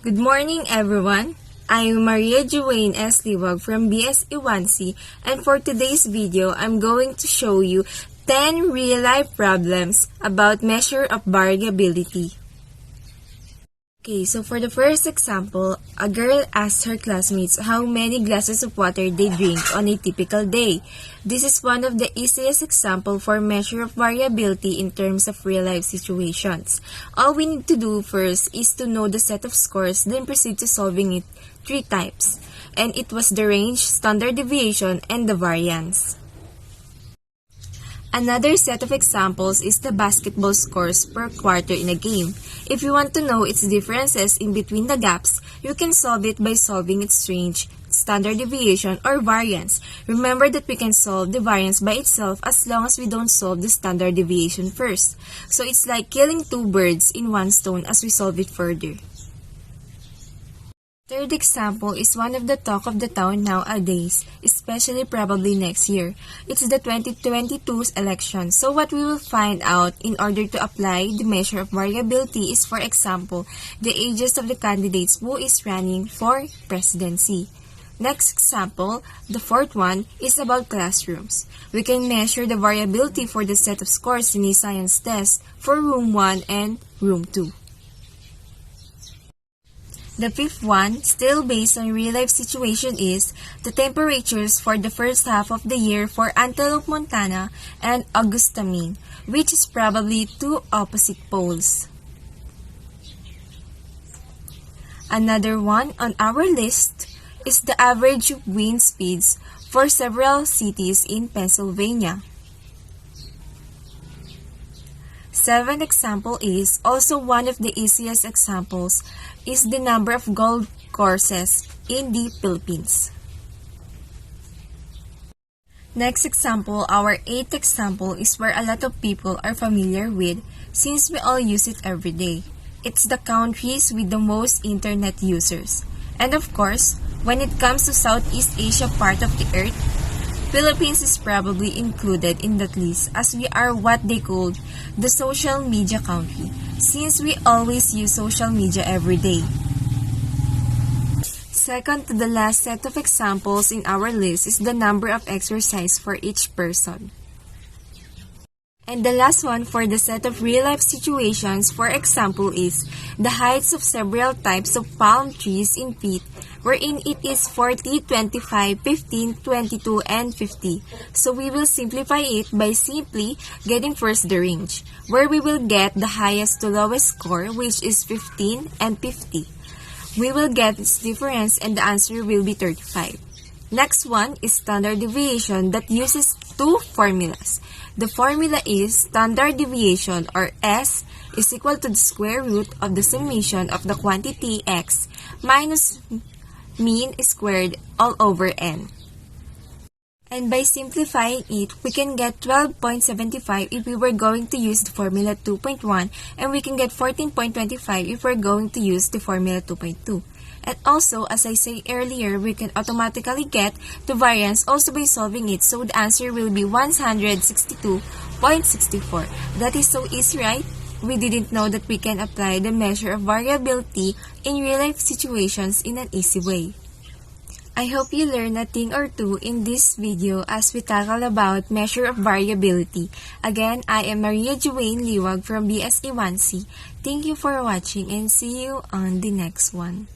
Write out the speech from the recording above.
Good morning, everyone. I am Maria Juweyn S. Liwag from BSE1C, and for today's video, I'm going to show you 10 real-life problems about measure of variability. Okay, so for the first example, a girl asks her classmates how many glasses of water they drink on a typical day. This is one of the easiest example for measure of variability in terms of real-life situations. All we need to do first is to know the set of scores, then proceed to solving it 3 times. And it was the range, standard deviation, and the variance. Another set of examples is the basketball scores per quarter in a game. If you want to know its differences in between the gaps, you can solve it by solving its range, standard deviation, or variance. Remember that we can solve the variance by itself as long as we don't solve the standard deviation first. So it's like killing 2 birds in 1 stone as we solve it further. Third example is one of the talk of the town nowadays, especially probably next year. It's the 2022 election. So what we will find out in order to apply the measure of variability is, for example, the ages of the candidates who is running for presidency. Next example, the fourth one, is about classrooms. We can measure the variability for the set of scores in a science test for room 1 and room 2. The fifth one, still based on real-life situation, is the temperatures for the first half of the year for Antelope, Montana and Augusta, Maine, which is probably 2 opposite poles. Another one on our list is the average wind speeds for several cities in Pennsylvania. 7th example is also one of the easiest examples is the number of golf courses in the Philippines. Next example, our 8th example, is where a lot of people are familiar with since we all use it every day. It's the countries with the most internet users. And of course, when it comes to Southeast Asia part of the earth, Philippines is probably included in that list as we are what they call the social media country, since we always use social media every day. Second to the last set of examples in our list is the number of exercise for each person. And the last one for the set of real-life situations, for example, is the heights of several types of palm trees in feet, wherein it is 40, 25, 15, 22, and 50. So we will simplify it by simply getting first the range, where we will get the highest to lowest score, which is 15 and 50. We will get its difference and the answer will be 35. Next one is standard deviation that uses 2 formulas. The formula is standard deviation, or S, is equal to the square root of the summation of the quantity x minus mean squared all over n. And by simplifying it, we can get 12.75 if we were going to use the formula 2.1, and we can get 14.25 if we're going to use the formula 2.2. And also, as I said earlier, we can automatically get the variance also by solving it. So the answer will be 162.64. That is so easy, right? We didn't know that we can apply the measure of variability in real-life situations in an easy way. I hope you learned a thing or two in this video as we tackle about measure of variability. Again, I am Maria Juweyn Liwag from BSE1C. Thank you for watching and see you on the next one.